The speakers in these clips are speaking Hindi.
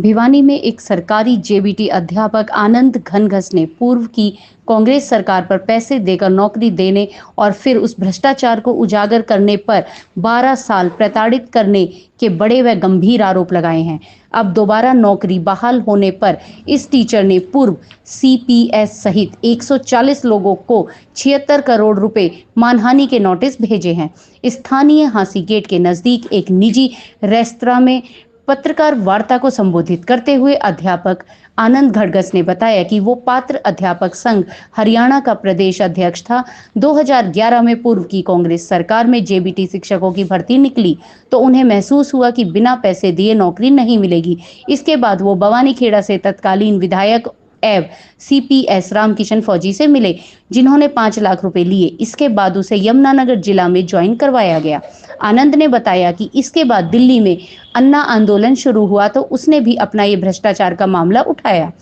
भिवानी में एक सरकारी जेबीटी अध्यापक आनंद घनघस ने पूर्व की कांग्रेस सरकार पर पैसे देकर नौकरी देने और फिर उस भ्रष्टाचार को उजागर करने पर 12 साल प्रताड़ित करने के बड़े व गंभीर आरोप लगाए हैं। अब दोबारा नौकरी बहाल होने पर इस टीचर ने पूर्व सीपीएस सहित 140 लोगों को 76 करोड़ रुपए मानहानि के नोटिस भेजे हैं। स्थानीय हांसी गेट के नजदीक एक निजी रेस्तरां में पत्रकार वार्ता को संबोधित करते हुए अध्यापक आनंद घनघस ने बताया कि वो पात्र अध्यापक संघ हरियाणा का प्रदेश अध्यक्ष था। 2011 में पूर्व की कांग्रेस सरकार में जेबीटी शिक्षकों की भर्ती निकली तो उन्हें महसूस हुआ कि बिना पैसे दिए नौकरी नहीं मिलेगी। इसके बाद वो बवानीखेड़ा से तत्कालीन विधायक एवं सीपीएस रामकिशन फौजी से मिले, जिन्होंने 5 लाख रुपए लिए। इसके बाद उसे यमुनानगर जिला में ज्वाइन करवाया गया। आनंद ने बताया कि इसके बाद दिल्ली में अन्ना आंदोलन शुरू हुआ तो उसने भी अपना ये भ्रष्टाचार का मामला उठाया।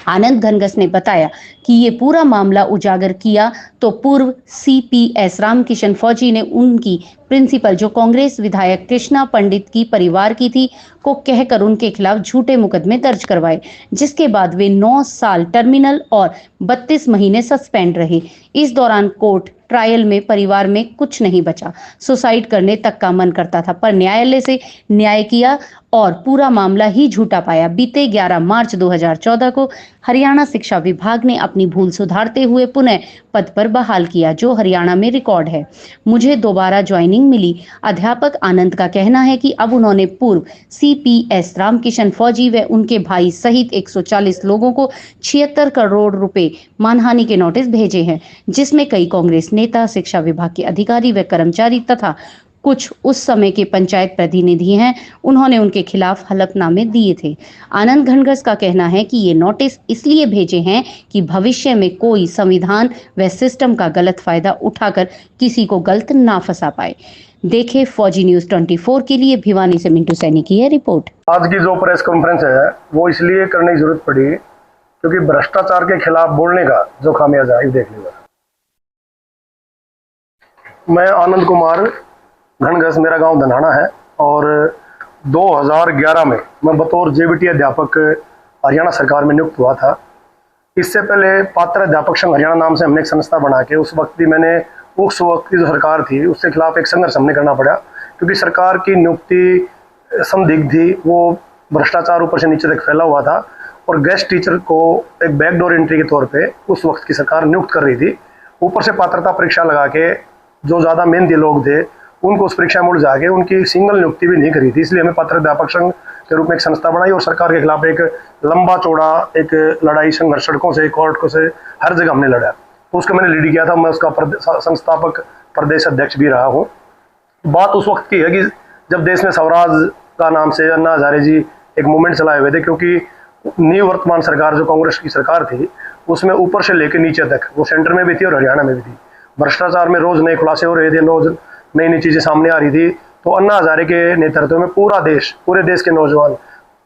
आनंद घनघस ने बताया कि ये पूरा मामला उजागर किया तो पूर्व सीपीएस रामकिशन फौजी ने उनकी प्रिंसिपल, जो कांग्रेस विधायक कृष्णा पंडित की परिवार की थी, को कहकर उनके खिलाफ झूठे मुकदमे दर्ज करवाए, जिसके बाद वे 9 साल टर्मिनल और 32 महीने सस्पेंड रहे। इस दौरान कोर्ट ट्रायल में परिवार में कुछ नहीं बचा, सुसाइड करने तक का मन करता था, पर न्यायालय से न्याय किया और पूरा मामला ही झूठा पाया। बीते 11 मार्च 2014 को हरियाणा शिक्षा विभाग ने अपनी भूल सुधारते हुए पुनः पद पर बहाल किया, जो हरियाणा में रिकॉर्ड है। मुझे दोबारा ज्वाइनिंग मिली। अध्यापक आनंद का कहना है कि अब उन्होंने पूर्व सीपीएस रामकिशन फौजी व उनके भाई सहित 140 लोगों को 76 करोड़ रुपए मानहानि के नोटिस भेजे हैं, जिसमें कई कांग्रेस नेता, शिक्षा विभाग के अधिकारी व कर्मचारी तथा कुछ उस समय के पंचायत प्रतिनिधि हैं। उन्होंने उनके खिलाफ हलफनामे दिए थे। आनंद घनघस का कहना है कि ये नोटिस इसलिए भेजे हैं कि भविष्य में कोई संविधान व सिस्टम का गलत फायदा उठाकर किसी को गलत ना फंसा पाए। देखे फौजी न्यूज 24 के लिए भिवानी से मिंटू सैनी की है रिपोर्ट। आज की जो प्रेस कॉन्फ्रेंस है वो इसलिए करने की जरूरत पड़ी क्योंकि भ्रष्टाचार के खिलाफ बोलने का जो खामियाजा है देख लीजिए। मैं आनंद कुमार घनघस, मेरा गांव धनाना है और 2011 में मैं बतौर जेबीटी अध्यापक हरियाणा सरकार में नियुक्त हुआ था। इससे पहले पात्र अध्यापक संघ हरियाणा नाम से हमने एक संस्था बना के उस वक्त भी मैंने उस वक्त की जो सरकार थी उसके खिलाफ एक संघर्ष हमने करना पड़ा, क्योंकि सरकार की नियुक्ति संदिग्ध थी, वो भ्रष्टाचार ऊपर से नीचे तक फैला हुआ था और गेस्ट टीचर को एक बैकडोर एंट्री के तौर पे उस वक्त की सरकार नियुक्त कर रही थी। ऊपर से पात्रता परीक्षा लगा के जो ज़्यादा मेहनती लोग थे उनको उस परीक्षा में उलझा के उनकी सिंगल नियुक्ति भी नहीं करी थी। इसलिए हमें पात्र अध्यापक संघ के रूप में एक संस्था बनाई और सरकार के खिलाफ एक लंबा चौड़ा एक लड़ाई, संघर्ष, सड़कों से, कोर्ट से, हर जगह हमने लड़ा। उसको मैंने लीड किया था। मैं उसका संस्थापक प्रदेश अध्यक्ष भी रहा हूँ। बात उस वक्त की है कि जब देश में स्वराज का नाम से अन्ना हजारे जी एक मूवमेंट चलाए हुए थे, क्योंकि निवर्तमान सरकार जो कांग्रेस की सरकार थी उसमें ऊपर से लेकर नीचे तक, वो सेंटर में भी थी और हरियाणा में भी थी, भ्रष्टाचार में रोज नए खुलासे हो रहे थे, रोज नई नई चीजें सामने आ रही थी। तो अन्ना हजारे के नेतृत्व में पूरे देश के नौजवान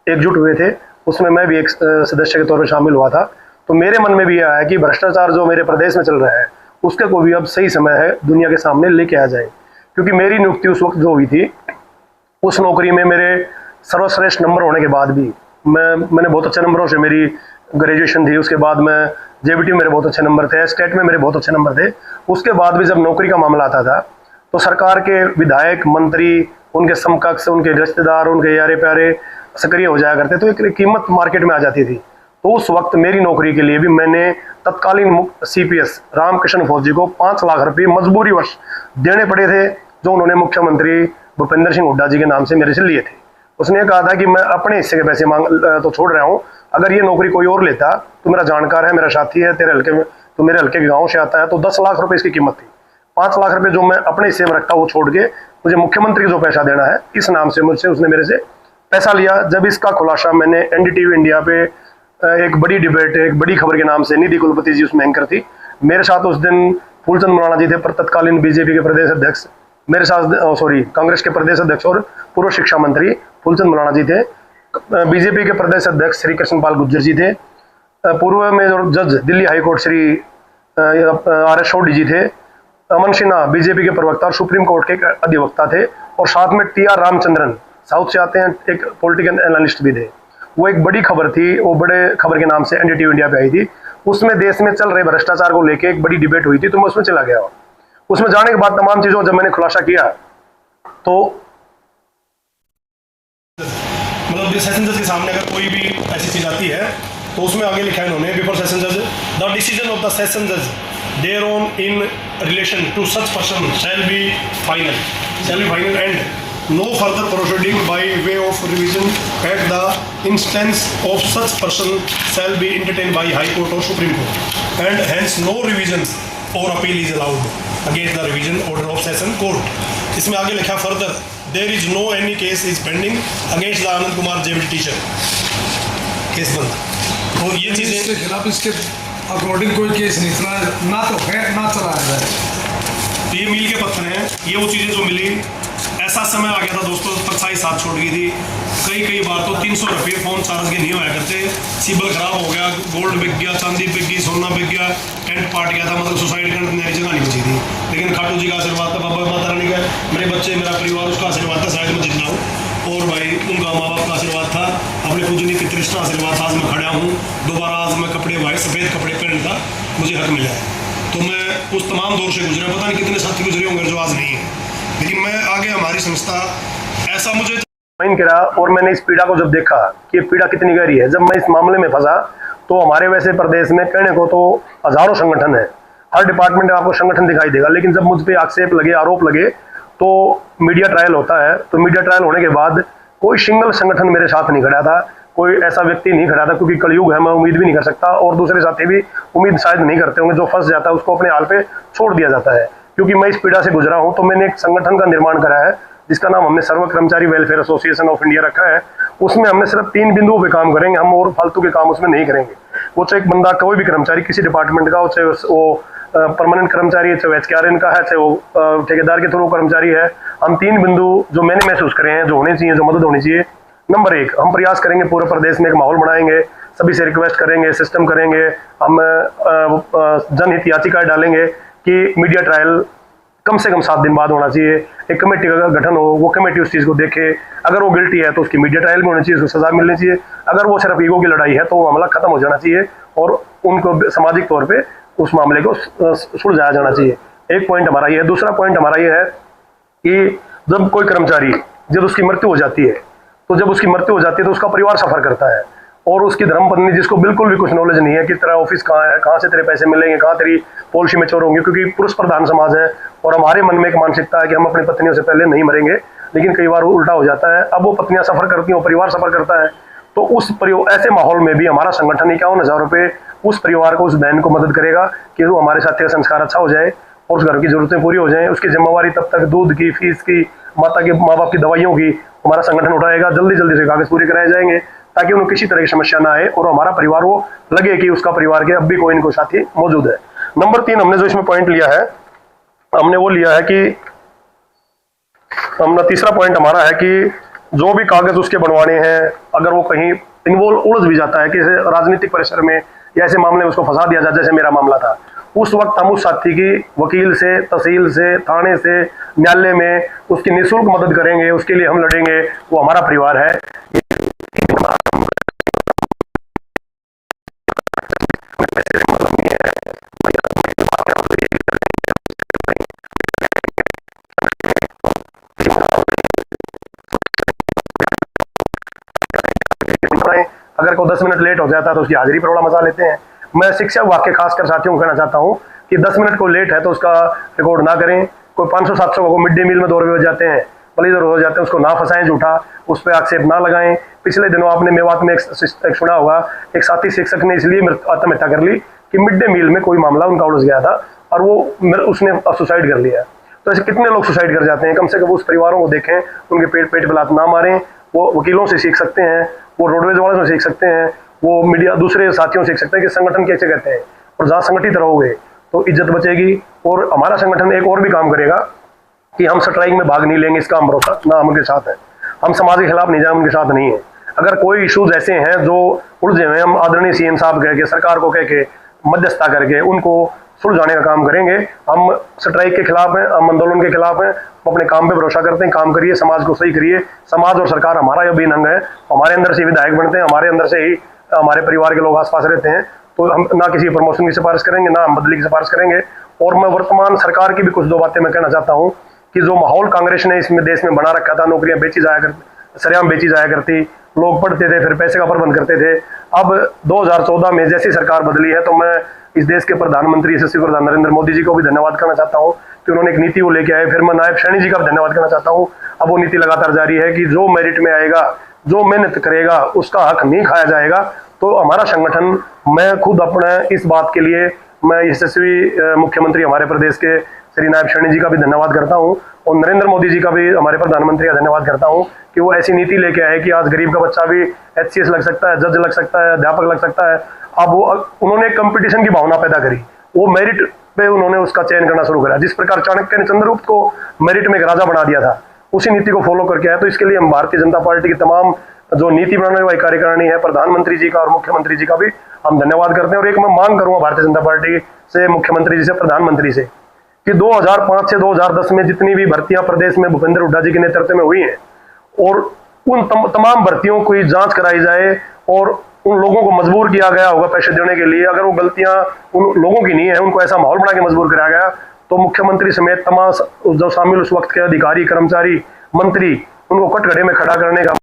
एकजुट हुए थे। उसमें मैं भी एक सदस्य के तौर पर शामिल हुआ था। तो मेरे मन में भी यह आया कि भ्रष्टाचार जो मेरे प्रदेश में चल रहा है उसके को भी अब सही समय है दुनिया के सामने लेके आ जाए, क्योंकि मेरी नियुक्ति उस वक्त जो हुई थी उस नौकरी में मेरे सर्वश्रेष्ठ नंबर होने के बाद भी मैंने बहुत अच्छे नंबरों से मेरी ग्रेजुएशन थी। उसके बाद मैं जेबीटी में मेरे बहुत अच्छे नंबर थे, स्टेट में मेरे बहुत अच्छे नंबर थे। उसके बाद भी जब नौकरी का मामला आता था तो सरकार के विधायक, मंत्री, उनके समकक्ष, उनके रिश्तेदार, उनके यारे प्यारे सक्रिय हो जाया करते, तो एक कीमत मार्केट में आ जाती थी। तो उस वक्त मेरी नौकरी के लिए भी मैंने तत्कालीन सीपीएस रामकिशन फौजी को 5 लाख रुपये मजबूरीवश देने पड़े थे, जो उन्होंने मुख्यमंत्री भूपेंद्र सिंह हुड्डा जी के नाम से मेरे से लिए थे। उसने कहा था कि मैं अपने हिस्से के पैसे तो छोड़ रहा हूँ, अगर ये नौकरी कोई और लेता तो मेरा जानकार है, मेरा साथी है, तेरे हल्के में, तो मेरे हल्के के गाँव से आता है, तो 10 लाख रुपये इसकी कीमत थी। 5 लाख रुपए जो मैं अपने हिस्से में रखता वो छोड़ के मुझे मुख्यमंत्री को जो पैसा देना है इस नाम से मुझसे उसने मेरे से पैसा लिया। जब इसका खुलासा मैंने एनडीटीवी इंडिया पे एक बड़ी डिबेट, एक बड़ी खबर के नाम से, निधि कुलपति जी उसमें एंकर थी, मेरे साथ उस दिन फूलचंद मुराना जी थे, तत्कालीन बीजेपी के प्रदेश अध्यक्ष, मेरे साथ कांग्रेस के प्रदेश अध्यक्ष और पूर्व शिक्षा मंत्री फूलचंद मुराना जी थे, बीजेपी के प्रदेश अध्यक्ष श्री कृष्णपाल गुर्जर जी थे, पूर्व में जो जज दिल्ली हाईकोर्ट श्री RS सोडी जी थे, अमन सिन्हा बीजेपी के प्रवक्ता और सुप्रीम कोर्ट के अधिवक्ता थे, और साथ में TR रामचंद्रन साउथ से आते हैं, एक पॉलिटिकल एनालिस्ट भी थे। वो एक बड़ी खबर थी, वो बड़े खबर के नाम से एनडीटीवी इंडिया पे आई थी। उसमें देश में चल रहे भ्रष्टाचार को लेके एक बड़ी डिबेट हुई थी, तो मैं उसमें चला गया। उसमें जाने के बाद तमाम चीजों जब मैंने खुलासा किया तो मतलब सेशन जज के सामने अगर कोई भी ऐसी चीज आती है तो उसमें आगे लिखा है इन्होंने, बिफोर सेशन जज the decision of the session जज there on in relation to such person shall be final and no further proceeding by way of revision at the instance of such person shall be entertained by high court और supreme court and hence no revision और appeal is allowed against the revision order of session court. इसमें आगे लिखा further there is no any case is pending against the Anand Kumar JBT teacher, case बंद। और ये चीज़ें इसके खिलाफ इसके अकॉर्डिंग कोई केस नहीं चला, ना तो है ना चलाया जाए। तो ये मील के पत्थर हैं, ये वो चीज़ें जो मिली। ऐसा समय आ गया था दोस्तों, परछाई साथ छोड़ गई थी। कई बार तो 300 रुपये फोन चार्ज के नहीं होया करते, सिबल खराब हो गया, गोल्ड बिक गया, चांदी बिक गई, सोना बिक गया, टेंट पाट गया था, मतलब सुसाइड करने नई जगह नहीं बची थी। लेकिन खाटू जी का आशीर्वाद था, बाबा माता रानी का, मेरे बच्चे, मेरा परिवार, उसका आशीर्वाद था, शायद मैं जिंदा हूँ। और भाई उनका माँ बाप का आशीर्वाद था, अपने पूजनी की तृष्णा आशीर्वाद था, आज मैं खड़ा हूँ। दोबारा आज मैं कपड़े वाइट सफ़ेद कपड़े पहनने का मुझे हक मिला है। तो मैं उस तमाम दौर से गुजरा, पता नहीं कितने साथी गुजरे होंगे जो आज नहीं है, लेकिन मैं आगे हमारी संस्था ऐसा मुझे करा। और मैंने इस पीड़ा को जब देखा कि ये पीड़ा कितनी गहरी है, जब मैं इस मामले में फंसा तो हमारे वैसे प्रदेश में कहने को तो हजारों संगठन है, हर डिपार्टमेंट में आपको संगठन दिखाई देगा, लेकिन जब मुझ पे आक्षेप लगे, आरोप लगे, तो मीडिया ट्रायल होता है। तो मीडिया ट्रायल होने के बाद कोई सिंगल संगठन मेरे साथ नहीं खड़ा था, कोई ऐसा व्यक्ति नहीं खड़ा था, क्योंकि कलयुग है, मैं उम्मीद भी नहीं कर सकता और दूसरे साथी भी उम्मीद शायद नहीं करते होंगे। जो फंस जाता है उसको अपने हाल पे छोड़ दिया जाता है। क्योंकि मैं इस पीड़ा से गुजरा हूं, तो मैंने एक संगठन का निर्माण करा है जिसका नाम हमने सर्व कर्मचारी वेलफेयर एसोसिएशन ऑफ इंडिया रखा है। उसमें हमने सिर्फ 3 बिंदुओं पे काम करेंगे, हम और फालतू के काम उसमें नहीं करेंगे। वो चाहे एक बंदा, कोई भी कर्मचारी किसी डिपार्टमेंट का हो, चाहे वो परमानेंट कर्मचारी है, चाहे HRN का है, चाहे वो ठेकेदार के थ्रू कर्मचारी है, हम 3 बिंदु जो मैंने महसूस करे हैं, जो होने चाहिए, जो मदद होनी चाहिए। नंबर 1, हम प्रयास करेंगे पूरे प्रदेश में एक माहौल बनाएंगे, सभी से रिक्वेस्ट करेंगे, सिस्टम करेंगे, हम जनहित याचिकाएं डालेंगे कि मीडिया ट्रायल कम से कम 7 दिन बाद होना चाहिए। एक कमेटी का गठन हो, वो कमेटी उस चीज़ को देखे, अगर वो गिल्टी है तो उसकी मीडिया ट्रायल में होनी चाहिए, उसको सजा मिलनी चाहिए। अगर वो सिर्फ ईगो की लड़ाई है तो वो मामला खत्म हो जाना चाहिए और उनको सामाजिक तौर पे उस मामले को सुलझाया जाना चाहिए। एक पॉइंट हमारा ये है। दूसरा पॉइंट हमारा ये है कि जब कोई कर्मचारी, जब उसकी मृत्यु हो जाती है, तो उसका परिवार सफ़र करता है और उसकी धर्मपत्नी, जिसको बिल्कुल भी कुछ नॉलेज नहीं है कि तेरा ऑफिस कहाँ है, कहाँ से तेरे पैसे मिलेंगे, कहाँ तेरी पॉलिसी मैच्योर होंगी, क्योंकि पुरुष प्रधान समाज है और हमारे मन में एक मानसिकता है कि हम अपनी पत्नियों से पहले नहीं मरेंगे, लेकिन कई बार उल्टा हो जाता है। अब वो पत्नियां सफ़र करती हैं, वो परिवार सफ़र करता है, तो उस ऐसे माहौल में भी हमारा संगठन 51,000 रुपये उस परिवार को, उस बहन को मदद करेगा कि वो हमारे साथी का संस्कार अच्छा हो जाए और उस घर की ज़रूरतें पूरी हो जाएँ। उसकी जिम्मेवारी तब तक दूध की, फीस की, माँ बाप की दवाइयों की हमारा संगठन उठाएगा। जल्दी से कागज़ पूरे कराए जाएंगे ताकि उन्हें किसी तरह की समस्या ना आए और हमारा परिवार वो लगे कि उसका परिवार के अब भी कोई न कोई साथी मौजूद है। नंबर 3 हमने जो इसमें पॉइंट लिया है, हमने वो लिया है कि हमने तीसरा पॉइंट हमारा है कि जो भी कागज उसके बनवाने हैं, अगर वो कहीं इन्वॉल्व उलझ भी जाता है कि राजनीतिक परिसर में या ऐसे मामले में उसको फंसा दिया जाए, जैसे मेरा मामला था, उस वक्त हम उस साथी की वकील से, तहसील से, थाने से, न्यायालय में उसकी निःशुल्क मदद करेंगे, उसके लिए हम लड़ेंगे। वो हमारा परिवार है। अगर कोई 10 मिनट लेट हो जाता है तो उसकी हाजिरी पर बड़ा मजा लेते हैं। मैं शिक्षा विभाग के खासकर साथियों को कहना चाहता हूँ कि 10 मिनट कोई लेट है तो उसका रिकॉर्ड ना करें। कोई 500-700 को मिड डे मील में 2 रुपये हो जाते हैं, इधर हो जाते हैं, उसको ना फंसाएं झूठा, उस पर आक्षेप ना लगाएं। पिछले दिनों आपने मेवात में एक सुना होगा, एक साथी शिक्षक ने इसलिए आत्महत्या कर ली कि मिड डे मील में कोई मामला उनका उलझ गया था और वो उसने सुसाइड कर लिया। तो ऐसे कितने लोग सुसाइड कर जाते हैं। कम से कम उस परिवारों को देखें, उनके पेट पे लात ना मारें। वो वकीलों से सीख सकते हैं, वो रोडवेज वालों से सीख सकते हैं, वो मीडिया दूसरे साथियों से सीख सकते हैं कि संगठन कैसे करते हैं। और जहाँ संगठित रहोगे तो इज्जत बचेगी। और हमारा संगठन एक और भी काम करेगा कि हम स्ट्राइक में भाग नहीं लेंगे, इसका हम भरोसा ना हम उनके साथ है। हम समाज के खिलाफ नहीं जाए, उनके साथ नहीं है। अगर कोई इशूज ऐसे हैं जो उलझे हुए हैं, हम आदरणीय CM साहब कह के, सरकार को कह के, मध्यस्थता करके उनको सुलझाने का काम करेंगे। हम स्ट्राइक के खिलाफ हैं, हम आंदोलन के खिलाफ हैं, हम अपने काम पे भरोसा करते हैं। काम करिए, समाज को सही करिए। समाज और सरकार हमारा अभिन्न अंग है, हमारे अंदर से विधायक बनते हैं, हमारे अंदर से ही हमारे परिवार के लोग आसपास रहते हैं। तो हम ना किसी प्रमोशन की सिफारिश करेंगे, ना हम बदली की सिफारिश करेंगे। और मैं वर्तमान सरकार की भी कुछ दो बातें मैं कहना चाहता हूँ कि जो माहौल कांग्रेस ने इसमें देश में बना रखा था, नौकरियां बेची जाया करती, सरेआम बेची जाया करती, लोग पढ़ते थे फिर पैसे का प्रबंध करते थे। अब 2014 में जैसी सरकार बदली है तो मैं इस देश के प्रधानमंत्री यशस्वी प्रधान नरेंद्र मोदी जी को भी धन्यवाद करना चाहता हूँ कि उन्होंने एक नीति को लेके आए। फिर मैं नायब सैनी जी का भी धन्यवाद करना चाहता हूँ। अब वो नीति लगातार जारी है कि जो मेरिट में आएगा, जो मेहनत करेगा, उसका हक नहीं खाया जाएगा। तो हमारा संगठन, मैं खुद अपने इस बात के लिए मैं यशस्वी मुख्यमंत्री हमारे प्रदेश के श्री नायब सैनी जी का भी धन्यवाद करता हूँ और नरेंद्र मोदी जी का भी, हमारे प्रधानमंत्री का धन्यवाद करता हूँ कि वो ऐसी नीति लेके आए कि आज गरीब का बच्चा भी HCS लग सकता है, जज लग सकता है, अध्यापक लग सकता है। अब वो उन्होंने कंपटीशन की भावना पैदा करी, वो मेरिट पे उन्होंने उसका चयन करना शुरू करा। जिस प्रकार चाणक्य ने चंद्रगुप्त को मेरिट में एक राजा बना दिया था, उसी नीति को फॉलो करके आया। तो इसके लिए हम भारतीय जनता पार्टी की तमाम जो नीति बनाने वाली कार्यकारिणी है, प्रधानमंत्री जी का और मुख्यमंत्री जी का भी हम धन्यवाद करते हैं। और एक मैं मांग करूंगा भारतीय जनता पार्टी से, मुख्यमंत्री जी से, प्रधानमंत्री से कि 2005 से 2010 में जितनी भी भर्तियां प्रदेश में भूपेंद्र हुड्डा जी के नेतृत्व में हुई हैं और उन तमाम भर्तियों की जांच कराई जाए और उन लोगों को मजबूर किया गया होगा पैसे देने के लिए। अगर वो गलतियां उन लोगों की नहीं है, उनको ऐसा माहौल बना के मजबूर कराया गया, तो मुख्यमंत्री समेत तमाम जो शामिल उस वक्त के अधिकारी, कर्मचारी, मंत्री, उनको कटघरे में खड़ा करने का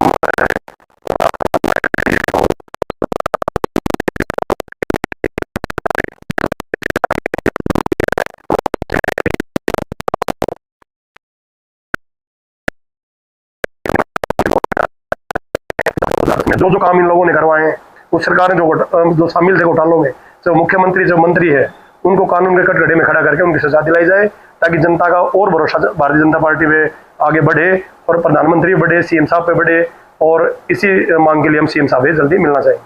जो काम इन लोगों ने करवाए हैं, उस सरकार ने जो शामिल थे घोटालों में, जो मुख्यमंत्री, जो मंत्री है, उनको कानून के कटघरे में खड़ा करके उनकी सजा दिलाई जाए ताकि जनता का और भरोसा भारतीय जनता पार्टी पे आगे बढ़े और प्रधानमंत्री बढ़े, CM साहब पे बढ़े। और इसी मांग के लिए हम CM साहब से जल्दी मिलना चाहिए।